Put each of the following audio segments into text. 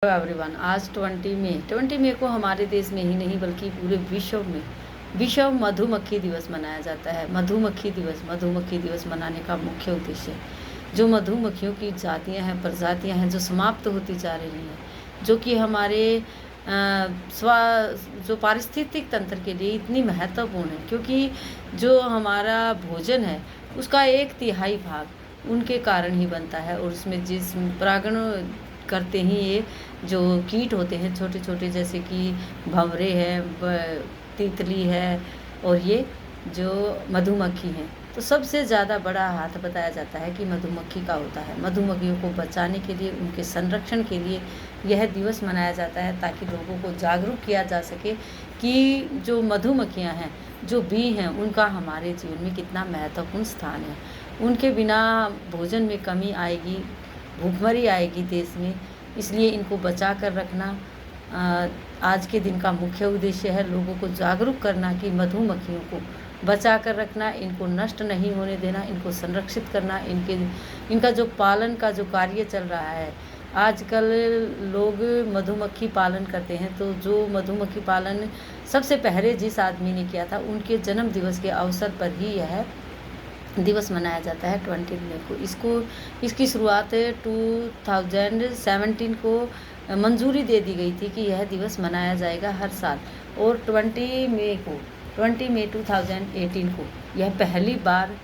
Everyone, आज 20 मई को हमारे देश में ही नहीं बल्कि पूरे विश्व मधुमक्खी दिवस मनाया जाता है। मधुमक्खी दिवस मनाने का मुख्य उद्देश्य जो मधुमक्खियों की जातियां हैं, प्रजातियां हैं जो समाप्त होती जा रही हैं, जो कि हमारे जो पारिस्थितिक तंत्र के लिए इतनी महत्वपूर्ण है, क्योंकि जो हमारा भोजन है उसका 1/3 भाग उनके कारण ही बनता है। और उसमें जिस परागण करते ही ये जो कीट होते हैं छोटे छोटे, जैसे कि भंवरे है, तितली है और ये जो मधुमक्खी हैं, तो सबसे ज़्यादा बड़ा हाथ बताया जाता है कि मधुमक्खी का होता है। मधुमक्खियों को बचाने के लिए, उनके संरक्षण के लिए यह दिवस मनाया जाता है, ताकि लोगों को जागरूक किया जा सके कि जो मधुमक्खियां हैं, जो बी हैं, उनका हमारे जीवन में कितना महत्वपूर्ण स्थान है। उनके बिना भोजन में कमी आएगी, भूखमरी आएगी देश में, इसलिए इनको बचा कर रखना आज के दिन का मुख्य उद्देश्य है। लोगों को जागरूक करना कि मधुमक्खियों को बचा कर रखना, इनको नष्ट नहीं होने देना, इनको संरक्षित करना, इनका जो पालन का जो कार्य चल रहा है। आजकल लोग मधुमक्खी पालन करते हैं, तो जो मधुमक्खी पालन सबसे पहले जिस आदमी ने किया था, उनके जन्म दिवस के अवसर पर ही यह दिवस मनाया जाता है 20 मई को। इसकी शुरुआत 2017 को मंजूरी दे दी गई थी कि यह दिवस मनाया जाएगा हर साल, और 20 मई 2018 को यह पहली बार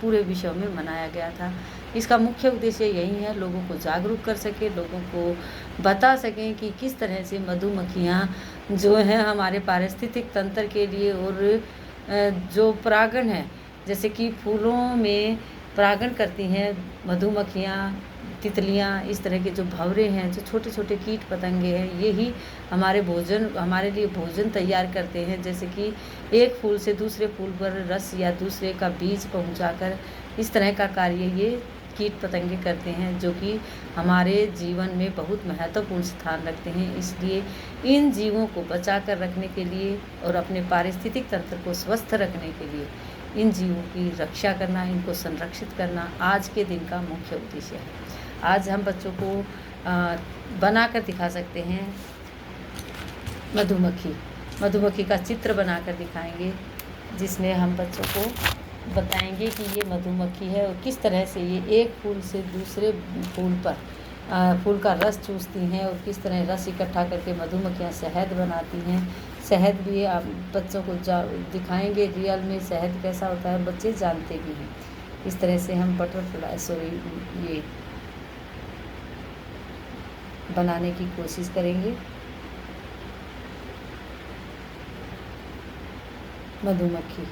पूरे विश्व में मनाया गया था। इसका मुख्य उद्देश्य यही है, लोगों को जागरूक कर सके, लोगों को बता सकें कि किस तरह से मधुमक्खियाँ जो हैं हमारे पारिस्थितिक तंत्र के लिए, और जो परागण है, जैसे कि फूलों में परागण करती हैं मधुमक्खियाँ, तितलियाँ, इस तरह के जो भंवरे हैं, जो छोटे छोटे कीट पतंगे हैं, यही हमारे लिए भोजन तैयार करते हैं। जैसे कि एक फूल से दूसरे फूल पर रस या दूसरे का बीज पहुंचाकर, इस तरह का कार्य ये कीट पतंगे करते हैं, जो कि हमारे जीवन में बहुत महत्वपूर्ण स्थान रखते हैं। इसलिए इन जीवों को बचा कर रखने के लिए और अपने पारिस्थितिक तंत्र को स्वस्थ रखने के लिए इन जीवों की रक्षा करना, इनको संरक्षित करना आज के दिन का मुख्य उद्देश्य है। आज हम बच्चों को बनाकर दिखा सकते हैं मधुमक्खी का चित्र बनाकर दिखाएंगे, जिसमें हम बच्चों को बताएंगे कि ये मधुमक्खी है और किस तरह से ये एक फूल से दूसरे फूल पर फूल का रस चूसती हैं, और किस तरह रस इकट्ठा करके मधुमक्खियाँ शहद बनाती हैं। शहद भी आप बच्चों को दिखाएंगे रियल में शहद कैसा होता है, बच्चे जानते भी हैं। इस तरह से हम ये बनाने की कोशिश करेंगे। मधुमक्खी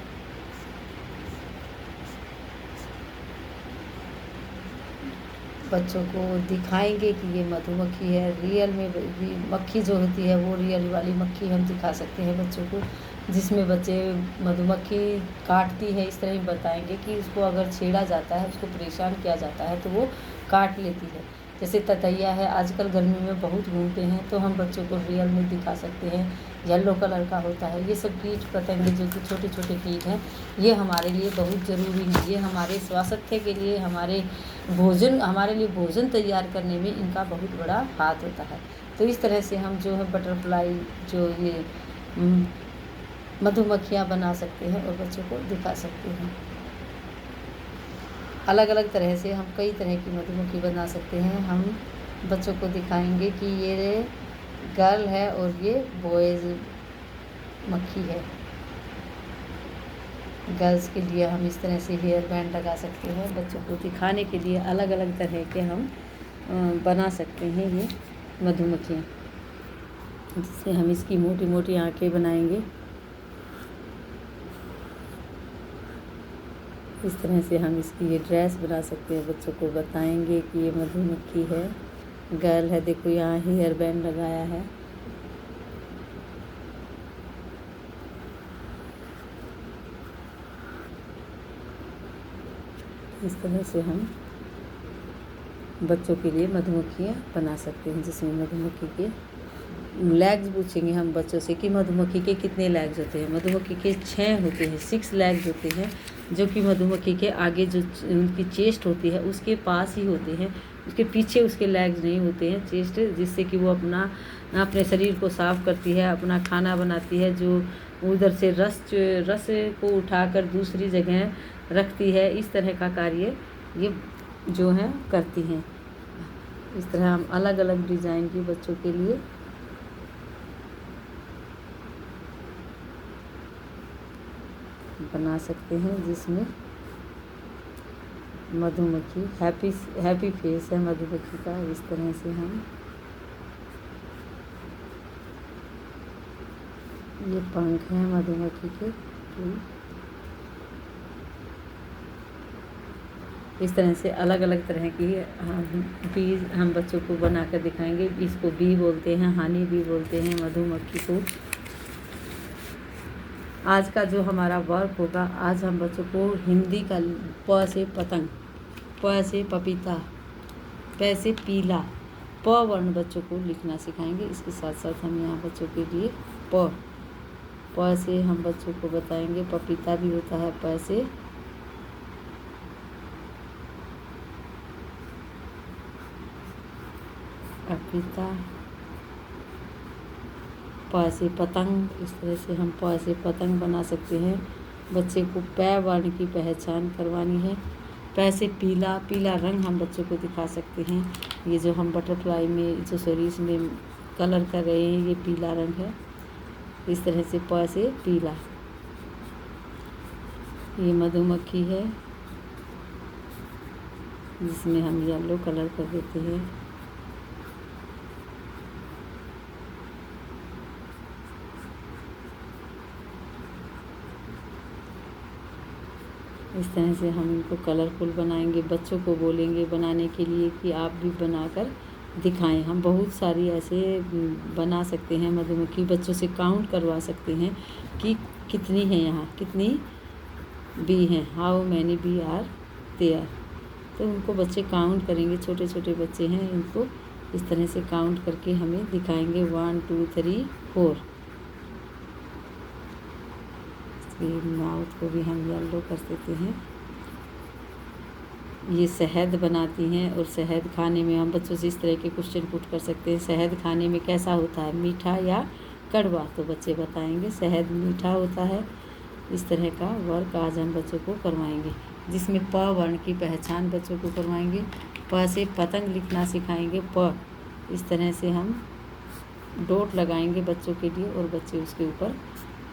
बच्चों को दिखाएंगे कि ये मधुमक्खी है। रियल में मक्खी जो होती है, वो रियल वाली मक्खी हम दिखा सकते हैं बच्चों को, जिसमें बच्चे मधुमक्खी काटती है, इस तरह ही बताएंगे कि उसको अगर छेड़ा जाता है, उसको परेशान किया जाता है, तो वो काट लेती है। जैसे ततैया है, आजकल गर्मी में बहुत घूमते हैं, तो हम बच्चों को रियल में दिखा सकते हैं। येलो कलर का होता है। ये सब कीट पतंगे जो कि छोटे छोटे कीट हैं, ये हमारे लिए बहुत ज़रूरी है। ये हमारे स्वास्थ्य के लिए, हमारे लिए भोजन तैयार करने में इनका बहुत बड़ा हाथ होता है। तो इस तरह से हम जो है बटरफ्लाई, जो ये मधुमक्खियाँ बना सकते हैं और बच्चों को दिखा सकते हैं। अलग अलग तरह से हम कई तरह की मधुमक्खी बना सकते हैं। हम बच्चों को दिखाएंगे कि ये गर्ल है और ये बॉयज़ मक्खी है। गर्ल्स के लिए हम इस तरह से हेयर बैंड लगा सकते हैं। बच्चों को दिखाने के लिए अलग अलग तरह के हम बना सकते हैं ये मधुमक्खियाँ, जिससे हम इसकी मोटी मोटी आँखें बनाएंगे। इस तरह से हम इसकी ये ड्रेस बना सकते हैं। बच्चों को बताएंगे कि ये मधुमक्खी है, गर्ल है। देखो यहाँ हेयर बैंड लगाया है। इस तरह से हम बच्चों के लिए मधुमक्खियाँ बना सकते हैं, जिसमें मधुमक्खी के लेग्स पूछेंगे हम बच्चों से कि मधुमक्खी के कितने लेग्स होते हैं। मधुमक्खी के 6 होते हैं, 6 लेग्स होते हैं। जो कि मधुमक्खी के आगे जो उनकी चेस्ट होती है उसके पास ही होते हैं, उसके पीछे उसके लेग्स नहीं होते हैं, चेस्ट, जिससे कि वो अपने शरीर को साफ करती है, अपना खाना बनाती है, जो उधर से रस को उठाकर दूसरी जगह रखती है। इस तरह का कार्य ये जो है करती हैं। इस तरह हम अलग अलग डिज़ाइन की बच्चों के लिए बना सकते हैं, जिसमें मधुमक्खी हैप्पी फेस है मधुमक्खी का। इस तरह से हम ये पंख हैं मधुमक्खी के। इस तरह से अलग अलग तरह की बीज हम बच्चों को बनाकर दिखाएंगे। इसको बी बोलते हैं, हानी बी बोलते हैं मधुमक्खी को। आज का जो हमारा वर्क होगा, आज हम बच्चों को हिंदी का प से पतंग, प से पपीता, प से पीला, प वर्ण बच्चों को लिखना सिखाएंगे। इसके साथ साथ हम यहाँ बच्चों के लिए प से हम बच्चों को बताएंगे पपीता भी होता है प से। पपीता, प से पतंग। इस तरह से हम प से पतंग बना सकते हैं। बच्चे को प वर्ण की पहचान करवानी है। प से पीला, पीला रंग हम बच्चों को दिखा सकते हैं। ये जो हम बटरफ्लाई में जो सॉरी इसमें कलर कर रहे हैं, ये पीला रंग है। इस तरह से प से पीला। ये मधुमक्खी है जिसमें हम येलो कलर कर देते हैं। इस तरह से हम इनको कलरफुल बनाएंगे। बच्चों को बोलेंगे बनाने के लिए कि आप भी बनाकर दिखाएं। हम बहुत सारी ऐसे बना सकते हैं मधुमक्खी, बच्चों से काउंट करवा सकते हैं कि कितनी है, यहाँ कितनी बी हैं, how many B are there. तो उनको बच्चे काउंट करेंगे, छोटे छोटे बच्चे हैं, इनको इस तरह से काउंट करके हमें दिखाएंगे 1 2 3 4। माउथ को भी हम येलो कर देते हैं। ये शहद बनाती हैं और शहद खाने में हम बच्चों से इस तरह के क्वेश्चन पुट कर सकते हैं, शहद खाने में कैसा होता है, मीठा या कड़वा? तो बच्चे बताएंगे शहद मीठा होता है। इस तरह का वर्क आज हम बच्चों को करवाएंगे, जिसमें प वर्ण की पहचान बच्चों को करवाएंगे। प से पतंग लिखना सिखाएंगे। प इस तरह से हम डॉट लगाएंगे बच्चों के लिए और बच्चे उसके ऊपर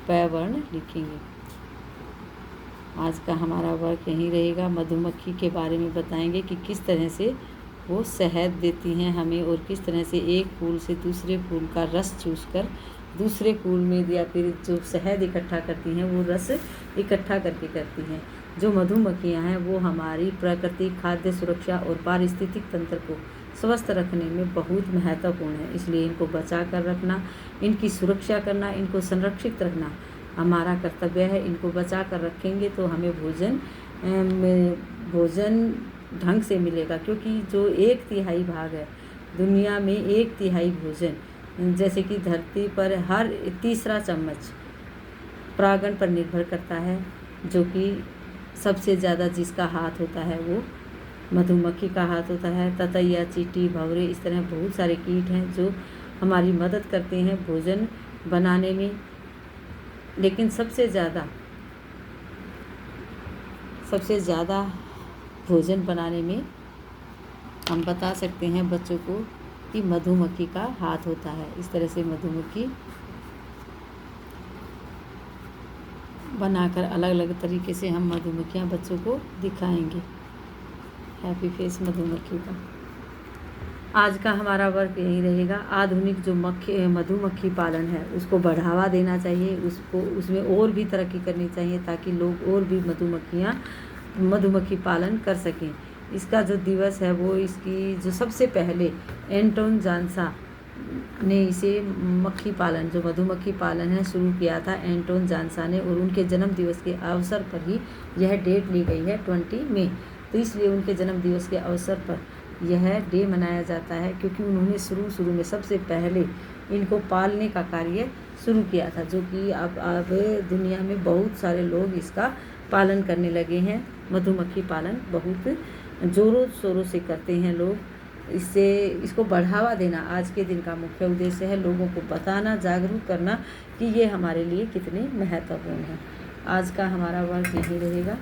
प वर्ण लिखेंगे। आज का हमारा वर्क यहीं रहेगा। मधुमक्खी के बारे में बताएंगे कि किस तरह से वो शहद देती हैं हमें और किस तरह से एक फूल से दूसरे फूल का रस चूसकर दूसरे फूल में या फिर जो शहद इकट्ठा करती हैं वो रस इकट्ठा करके करती हैं। जो मधुमक्खियाँ हैं वो हमारी प्राकृतिक खाद्य सुरक्षा और पारिस्थितिक तंत्र को स्वस्थ रखने में बहुत महत्वपूर्ण है। इसलिए इनको बचा कर रखना, इनकी सुरक्षा करना, इनको संरक्षित रखना हमारा कर्तव्य है। इनको बचा कर रखेंगे तो हमें भोजन ढंग से मिलेगा, क्योंकि जो 1/3 भाग है दुनिया में, 1/3 भोजन, जैसे कि धरती पर हर तीसरा चम्मच परागण पर निर्भर करता है, जो कि सबसे ज़्यादा जिसका हाथ होता है वो मधुमक्खी का हाथ होता है। ततैया, चींटी, भंवरे, इस तरह बहुत सारे कीट हैं जो हमारी मदद करते हैं भोजन बनाने में। लेकिन सबसे ज़्यादा भोजन बनाने में हम बता सकते हैं बच्चों को कि मधुमक्खी का हाथ होता है। इस तरह से मधुमक्खी बनाकर अलग अलग तरीके से हम मधुमक्खियाँ बच्चों को दिखाएंगे। हैप्पी फेस मधुमक्खी का आज का हमारा वर्क यही रहेगा। आधुनिक जो मधुमक्खी पालन है उसको बढ़ावा देना चाहिए, उसमें और भी तरक्की करनी चाहिए ताकि लोग और भी मधुमक्खी पालन कर सकें। इसका जो दिवस है वो इसकी जो सबसे पहले एंटोन जानसा ने इसे मक्खी पालन, जो मधुमक्खी पालन है, शुरू किया था एंटोन जानसा ने, और उनके जन्म दिवस के अवसर पर ही यह डेट ली गई है 20 मई। तो इसलिए उनके जन्म दिवस के अवसर पर यह डे मनाया जाता है, क्योंकि उन्होंने शुरू में सबसे पहले इनको पालने का कार्य शुरू किया था, जो कि अब दुनिया में बहुत सारे लोग इसका पालन करने लगे हैं। मधुमक्खी पालन बहुत ज़ोरों शोरों से करते हैं लोग। इसको बढ़ावा देना आज के दिन का मुख्य उद्देश्य है, लोगों को बताना, जागरूक करना कि ये हमारे लिए कितने महत्वपूर्ण हैं। आज का हमारा वर्ग यही रहेगा।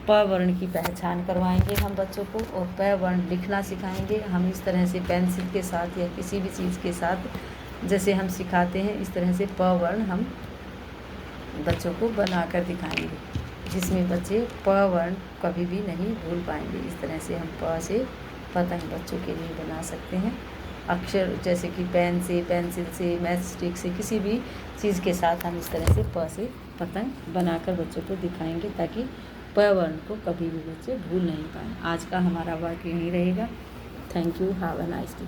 प वर्ण की पहचान करवाएंगे हम बच्चों को और प वर्ण लिखना सिखाएंगे। हम इस तरह से पेंसिल के साथ या किसी भी चीज़ के साथ जैसे हम सिखाते हैं, इस तरह से प वर्ण हम बच्चों को बनाकर दिखाएंगे, जिसमें बच्चे प वर्ण कभी भी नहीं भूल पाएंगे। इस तरह से हम प से पतंग बच्चों के लिए बना सकते हैं। अक्षर जैसे कि पेन से, पेंसिल से, मैच स्टिक से, किसी भी चीज़ के साथ हम इस तरह से प से पतंग बनाकर बच्चों को दिखाएंगे, ताकि प वर्ण को कभी भी बच्चे भूल नहीं पाएँ। आज का हमारा वर्क यहीं रहेगा। Thank you, have a nice day.